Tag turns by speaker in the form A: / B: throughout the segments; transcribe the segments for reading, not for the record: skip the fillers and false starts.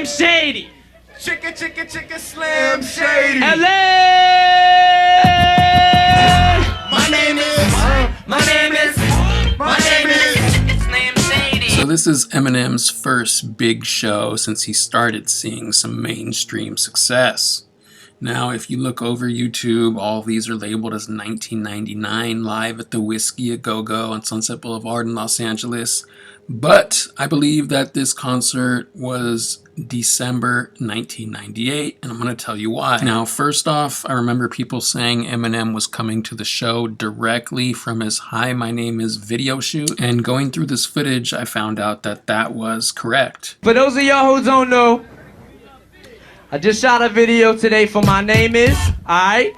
A: Shady.
B: Chicka, Slim Shady.
A: LA.
B: My name is Slim Shady.
C: So this is Eminem's first big show since he started seeing some mainstream success. Now, if you look over YouTube, all these are labeled as 1999 live at the Whisky a Go-Go on Sunset Boulevard in Los Angeles. But I believe that this concert was December 1998, and I'm going to tell you why. Now, first off, I remember people saying Eminem was coming to the show directly from his Hi, My Name Is video shoot, and going through this footage, I found out that that was correct.
A: For those of y'all who don't know, I just shot a video today for My Name Is, alright?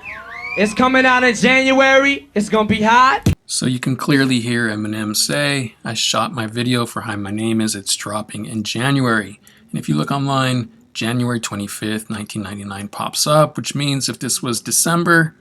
A: It's coming out in January. It's gonna be hot.
C: So you can clearly hear Eminem say, I shot my video for Hi, My Name Is, it's dropping in January. And if you look online, January 25th, 1999 pops up, which means if this was December,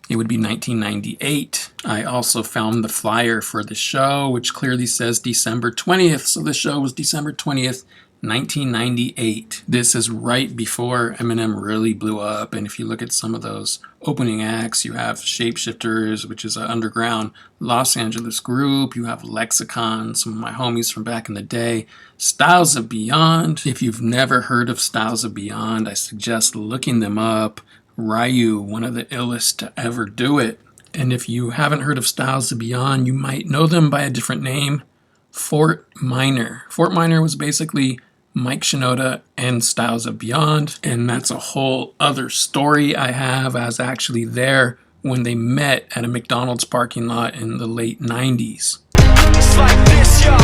C: it would be 1998. I also found the flyer for the show, which clearly says December 20th. So the show was December 20th, 1998. This is right before Eminem really blew up, and if you look at some of those opening acts, you have Shapeshifters, which is an underground Los Angeles group. You have Lexicon, some of my homies from back in the day. Styles of Beyond. If you've never heard of Styles of Beyond, I suggest looking them up. Ryu, one of the illest to ever do it. And if you haven't heard of Styles of Beyond, you might know them by a different name, Fort Minor. Fort Minor was basically Mike Shinoda and Styles of Beyond, and that's a whole other story I have. I was actually there when they met at a McDonald's parking lot in the late 90s.
B: Like this, yo.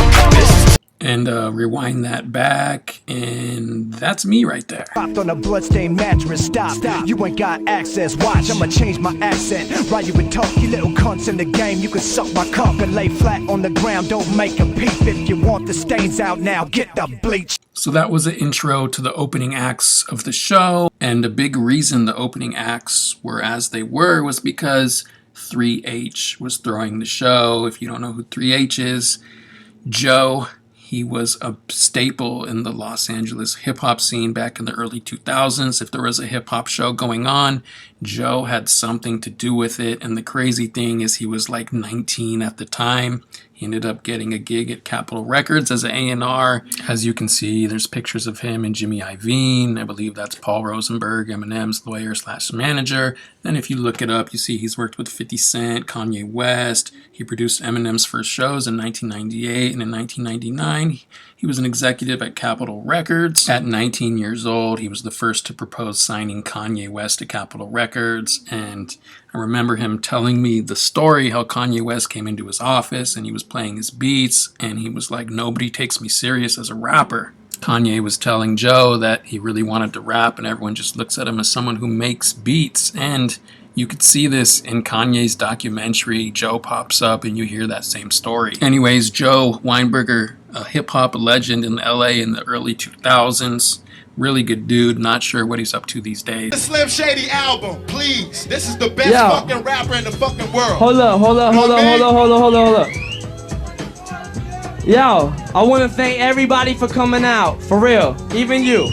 C: And rewind that back, and that's me right there.
D: Popped on a bloodstained mattress, stop. You ain't got access, watch, I'ma change my accent. While you would talk, you little cunts in the game. You can suck my cock and lay flat on the ground. Don't make a peep. If you want the stains out now, get the bleach.
C: So that was an intro to the opening acts of the show, and a big reason the opening acts were as they were was because 3H was throwing the show. If you don't know who 3H is, Joe. He was a staple in the Los Angeles hip-hop scene back in the early 2000s. If there was a hip-hop show going on, Joe had something to do with it. And the crazy thing is he was like 19 at the time. He ended up getting a gig at Capitol Records as an A&R. As you can see, there's pictures of him and Jimmy Iovine. I believe that's Paul Rosenberg, Eminem's lawyer/manager. Then if you look it up, you see he's worked with 50 Cent, Kanye West. He produced Eminem's first shows in 1998, and in 1999, he was an executive at Capitol Records. At 19 years old, he was the first to propose signing Kanye West to Capitol Records, and I remember him telling me the story how Kanye West came into his office and he was playing his beats, and he was like, nobody takes me serious as a rapper. Kanye was telling Joe that he really wanted to rap, and everyone just looks at him as someone who makes beats. And you could see this in Kanye's documentary. Joe pops up and you hear that same story. Anyways, Joe Weinberger, a hip-hop legend in LA in the early 2000s. Really good dude. Not sure what he's up to these days.
B: The Slim Shady album, please. This is the best fucking rapper in the fucking world.
A: Hold up. Yo, I want to thank everybody for coming out. For real. Even you.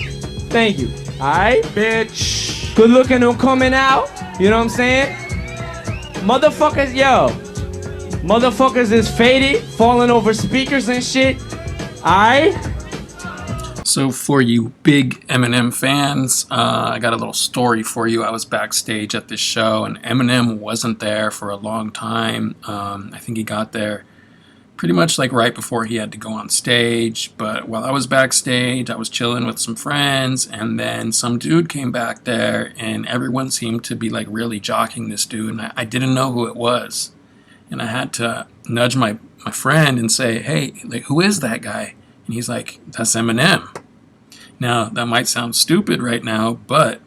A: Thank you. Alright?
B: Bitch.
A: Good looking on coming out. You know what I'm saying? Motherfuckers, yo. Motherfuckers is faded, falling over speakers and shit. Alright?
C: So for you big Eminem fans, I got a little story for you. I was backstage at this show, and Eminem wasn't there for a long time. I think he got there pretty much like right before he had to go on stage. But while I was backstage, I was chilling with some friends, and then some dude came back there, and everyone seemed to be like really jocking this dude, and I didn't know who it was. And I had to nudge my friend and say, hey, like, who is that guy? And he's like, that's Eminem. Now, that might sound stupid right now, but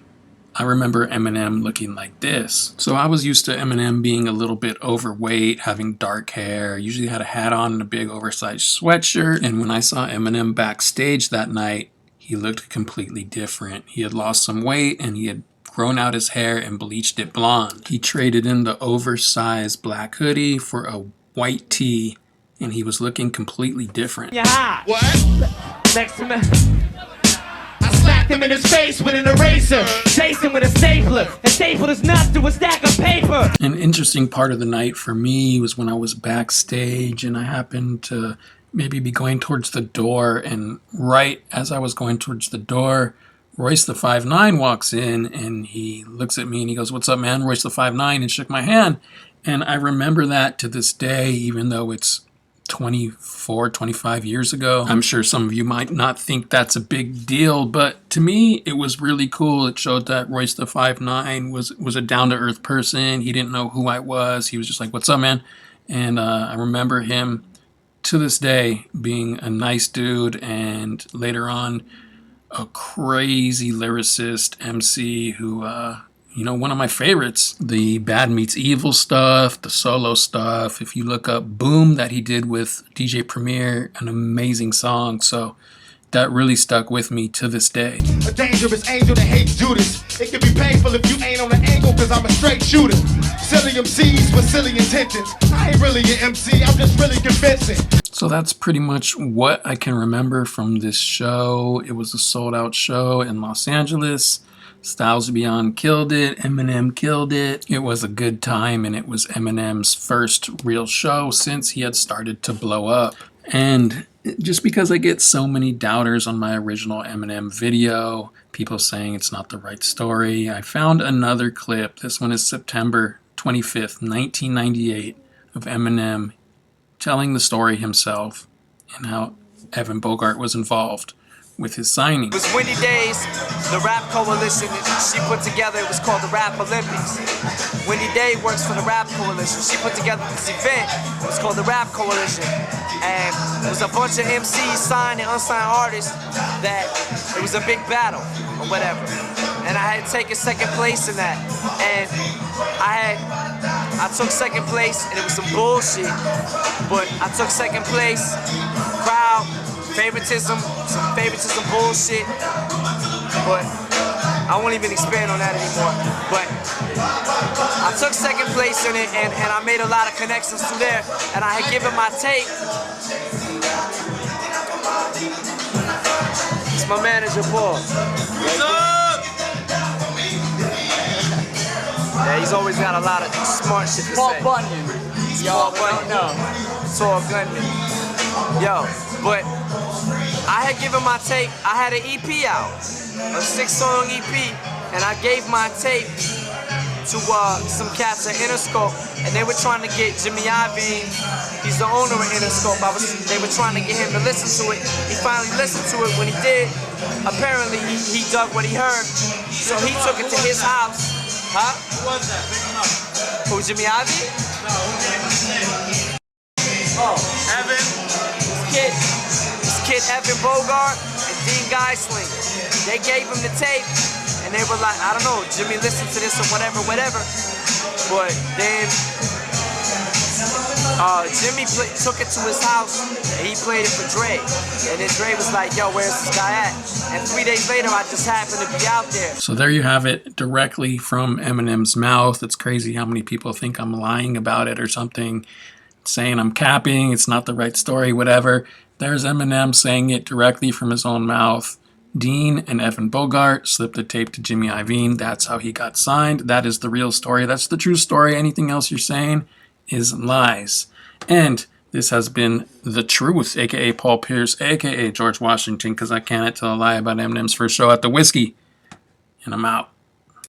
C: I remember Eminem looking like this. So I was used to Eminem being a little bit overweight, having dark hair, usually had a hat on and a big oversized sweatshirt. And when I saw Eminem backstage that night, he looked completely different. He had lost some weight and he had grown out his hair and bleached it blonde. He traded in the oversized black hoodie for a white tee, and he was looking completely different.
A: Yeah.
B: What?
A: Next to me.
B: I
A: Smacked him in his face with an eraser. Chased him with a stapler. And stapled his nuts to a stack of paper.
C: An interesting part of the night for me was when I was backstage and I happened to maybe be going towards the door, and right as I was going towards the door, Royce the 5'9" walks in and he looks at me and he goes, "What's up, man?" Royce the 5'9", and shook my hand. And I remember that to this day, even though it's 24, 25 years ago. I'm sure some of you might not think that's a big deal, but to me, it was really cool. It showed that Royce the 5'9" was a down-to-earth person. He didn't know who I was. He was just like, "What's up, man?" And I remember him to this day being a nice dude, and later on, a crazy lyricist, MC, who, one of my favorites. The Bad Meets Evil stuff, the solo stuff. If you look up Boom that he did with DJ Premier, an amazing song. So that really stuck with me to this day.
B: A dangerous angel that hates Judas. It can be painful if you ain't on the angle, cause I'm a straight shooter. Silly MCs with silly intentions. I ain't really an MC, I'm just really convincing.
C: So that's pretty much what I can remember from this show. It was a sold-out show in Los Angeles. Styles Beyond killed it. Eminem killed it. It was a good time, and it was Eminem's first real show since he had started to blow up. And just because I get so many doubters on my original Eminem video, people saying it's not the right story, I found another clip. This one is September 25th, 1998, of Eminem telling the story himself and how Evan Bogart was involved with his signing.
E: It was windy days. The rap coalition she put together, it was called the Rap Olympics. Windy Day works for the Rap Coalition. She put together this event, it was called the Rap Coalition. And it was a bunch of MCs, signed and unsigned artists, that it was a big battle or whatever. And I had taken second place in that. And I took second place, and it was some bullshit. But I took second place, crowd, favoritism, some favoritism bullshit. But I won't even expand on that anymore. But I took second place in it, and I made a lot of connections through there. And I had given my tape. It's my manager, Paul. What's up? Yeah, he's always got a lot of smart shit to say.
F: Paul Bunyan.
E: Paul Bunyan.
F: No.
E: Tall Gunman. Yo, but I had given my tape, I had an EP out, a 6-song EP, and I gave my tape to some cats at Interscope, and they were trying to get Jimmy Iovine, he's the owner of Interscope, they were trying to get him to listen to it. He finally listened to it. When he did, apparently he dug what he heard, so he took it to his house. Huh? Who was that? Pick him up. Who, Jimmy Iovine? No, who gave him the name? Oh, Evan. This kid Evan Bogart and Dean Geisling. They gave him the tape, and they were like, I don't know, Jimmy listened to this or whatever. But then Jimmy took it to his house, and he played it for Dre. And then Dre was like, yo, where's this guy at? And 3 days later, I just happened to be out there.
C: So there you have it, directly from Eminem's mouth. It's crazy how many people think I'm lying about it or something, saying I'm capping, it's not the right story, whatever. There's Eminem saying it directly from his own mouth. Dean and Evan Bogart slipped the tape to Jimmy Iovine. That's how he got signed. That is the real story. That's the true story. Anything else you're saying is lies. And this has been The Truth, a.k.a. Paul Pierce, a.k.a. George Washington, because I can't tell a lie about Eminem's first show at the Whisky. And I'm out.